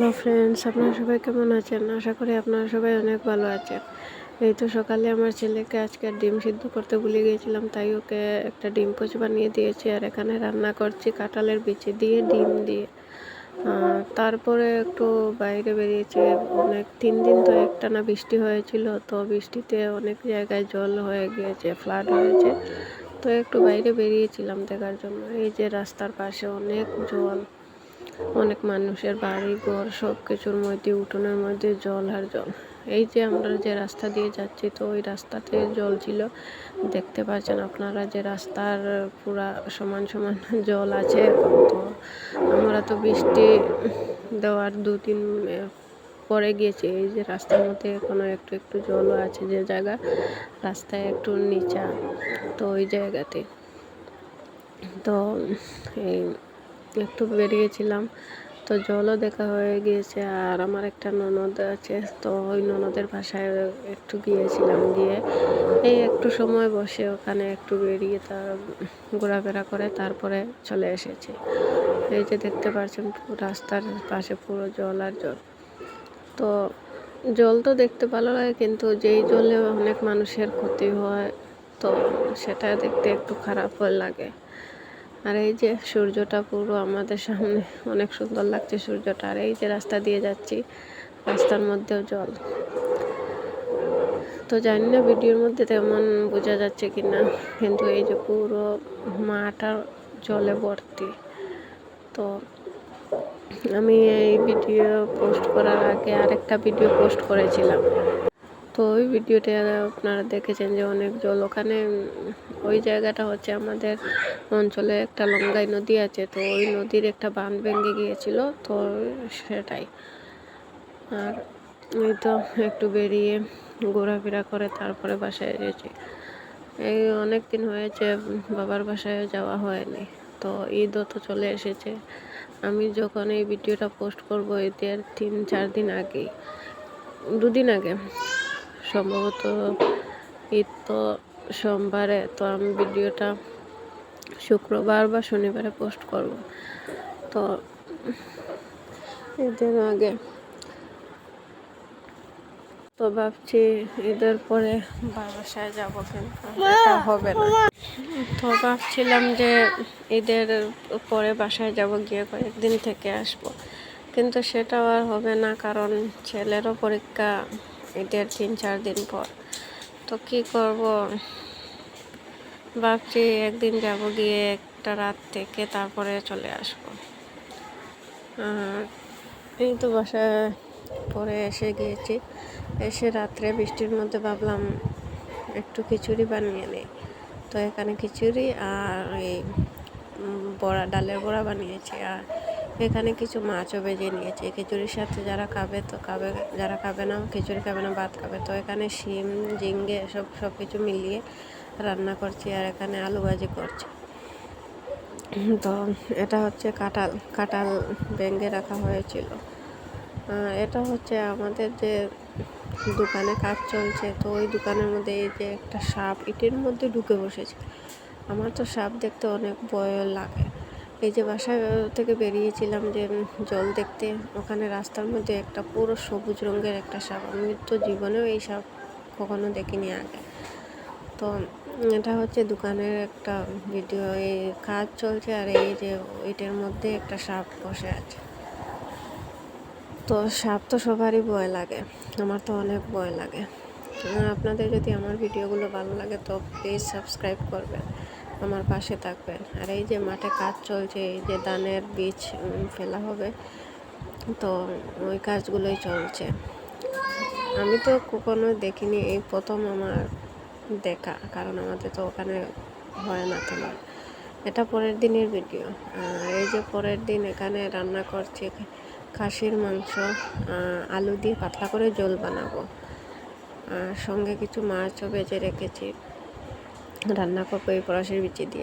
Hello friends, আপনারা সবাই কেমন আছেন? আশা করি আপনারা সবাই অনেক ভালো আছেন। এই তো সকালে আমার ছেলেকে আজকে ডিম সিদ্ধ করতে ভুলে গিয়েছিলাম, তাই ওকে একটা ডিম পোচ বানিয়ে দিয়েছি। আর এখানে রান্না করছি কাঁঠালের বিচি দিয়ে ডিম দিয়ে। তারপরে একটু বাইরে বেরিয়েছি। অনেক 3 দিন তো একটানা বৃষ্টি হয়েছিল, তো বৃষ্টিতে অনেক জায়গায় জল হয়ে গিয়েছে, ফ্লাড হয়েছে। তো একটু বাইরে বেরিয়েছিলাম দেখার জন্য। এই যে রাস্তার পাশে অনেক জল, অনেক মানুষের বাড়ি ঘর সব কিছুর মধ্যে, উঠোনের মধ্যে জল আর জল। এই যে আমরা যে রাস্তা দিয়ে যাচ্ছি, তো ওই রাস্তাতে জল ছিল। দেখতে পাচ্ছেন আপনারা যে রাস্তার পুরা সমান সমান জল আছে। তো আমরা তো বৃষ্টি দেওয়ার 2 দিন পরে গিয়েছি। এই যে রাস্তার মধ্যে এখনো একটু একটু জলও আছে, যে জায়গা রাস্তায় একটু নিচা, তো ওই জায়গাতে তো এই একটু বেরিয়েছিলাম, তো জলও দেখা হয়ে গিয়েছে। আর আমার একটা ননদ আছে, তো ওই ননদের বাসায় একটু গিয়েছিলাম, গিয়ে এই একটু সময় বসে ওখানে একটু বেরিয়ে তার ঘোরাফেরা করে তারপরে চলে এসেছি। এই যে দেখতে পাচ্ছেন রাস্তার পাশে পুরো জল আর জল। তো জল তো দেখতে ভালো লাগে, কিন্তু যেই জলে অনেক মানুষের ক্ষতি হয়, তো সেটা দেখতে একটু খারাপ লাগে। আর এই যে সূর্যটা পুরো আমাদের সামনে, অনেক সুন্দর লাগছে সূর্যটা। আর এই যে রাস্তা দিয়ে যাচ্ছি, রাস্তার মধ্যেও জল। তো জানি না ভিডিওর মধ্যে তেমন বোঝা যাচ্ছে কিনা, কিন্তু এই যে পুরো মাঠটা জলে ভর্তি। তো আমি এই ভিডিও পোস্ট করার আগে আরেকটা ভিডিও পোস্ট করেছিলাম, তো ওই ভিডিওটা আপনারা দেখেছেন যে অনেক জল ওখানে। ওই জায়গাটা হচ্ছে আমাদের অঞ্চলে একটা লঙ্গাই নদী আছে, তো ওই নদীর একটা বাঁধ ভেঙে গিয়েছিল, তো সেটাই। আর এই তো একটু বেরিয়ে ঘোরাফেরা করে তারপরে বাসায় এসেছি। এই অনেক দিন হয়েছে বাবার বাসায় যাওয়া হয়নি, তো ঈদও তো চলে এসেছে। আমি যখন এই ভিডিওটা পোস্ট করবো ঈদের 3-4 দিন আগেই, 2 দিন আগে সম্ভবত ঈদ তো সোমবারে, তো আমি ভিডিওটা শুক্রবার বা শনিবারে পোস্ট করব। তো ঈদের আগে তো ভাবছি ঈদের পরে বাসায় যাব, কিন্তু এটা হবে না। তো ভাবছিলাম যে ঈদের পরে বাসায় যাব, গিয়ে কয়েকদিন থেকে আসব, কিন্তু সেটাও আর হবে না, কারণ ছেলেরও পরীক্ষা ঈদের 3-4 দিন পর। তো কি করব, ভাবছি একদিন যাব, গিয়ে একটা রাত থেকে তারপরে চলে আসব। আর এই তো বাসায় পরে এসে গিয়েছি। এসে রাত্রে বৃষ্টির মধ্যে ভাবলাম একটু খিচুড়ি বানিয়ে নিই। তো এখানে খিচুড়ি আর এই বড়া, ডালের বড়া বানিয়েছি। আর এখানে কিছু মাছও ভেজে নিয়েছি। খিচুড়ির সাথে যারা খাবে তো খাবে, যারা খাবে না, খিচুড়ি খাবে না, ভাত খাবে। তো এখানে শিম, ঝিঙ্গে সব কিছু মিলিয়ে রান্না করছি। আর এখানে আলু ভাজি করছি। তো এটা হচ্ছে কাঁঠাল ভেঙে রাখা হয়েছিল। এটা হচ্ছে আমাদের যে দোকানে কাজ চলছে, তো ওই দোকানের মধ্যে এই যে একটা সাপ ইটের মধ্যে ঢুকে বসেছে। আমার তো সাপ দেখতে অনেক ভয় লাগে। এই যে বাসায় থেকে বেরিয়েছিলাম যে জল দেখতে, ওখানে রাস্তার মধ্যে একটা পুরো সবুজ রঙের একটা সাপ। আমি তো জীবনেও এই সাপ কখনো দেখিনি আগে। তো এটা হচ্ছে দোকানের একটা ভিডিও, এই কাজ চলছে আর এই যে ইটের মধ্যে একটা সাপ বসে আছে। তো সাপ তো সবারই ভয় লাগে, আমার তো অনেক ভয় লাগে। আপনাদের যদি আমার ভিডিওগুলো ভালো লাগে তো প্লিজ সাবস্ক্রাইব করবেন, আমার পাশে থাকবেন। আর এই যে মাঠে কাজ চলছে, এই যে ধানের বীজ ফেলা হবে, তো ওই কাজগুলোই চলছে। আমি তো কখনো দেখিনি, এই প্রথম আমার দেখা, কারণ আমাদের তো ওখানে হয় না তোমার। এটা পরের দিনের ভিডিও। আর এই যে পরের দিন এখানে রান্না করছি খাসির মাংস, আলু দিয়ে পাতলা করে ঝোল বানাবো। আর সঙ্গে কিছু মাছও ভেজে রেখেছি, রান্না করবো এই পলাশের বিচি দিয়ে।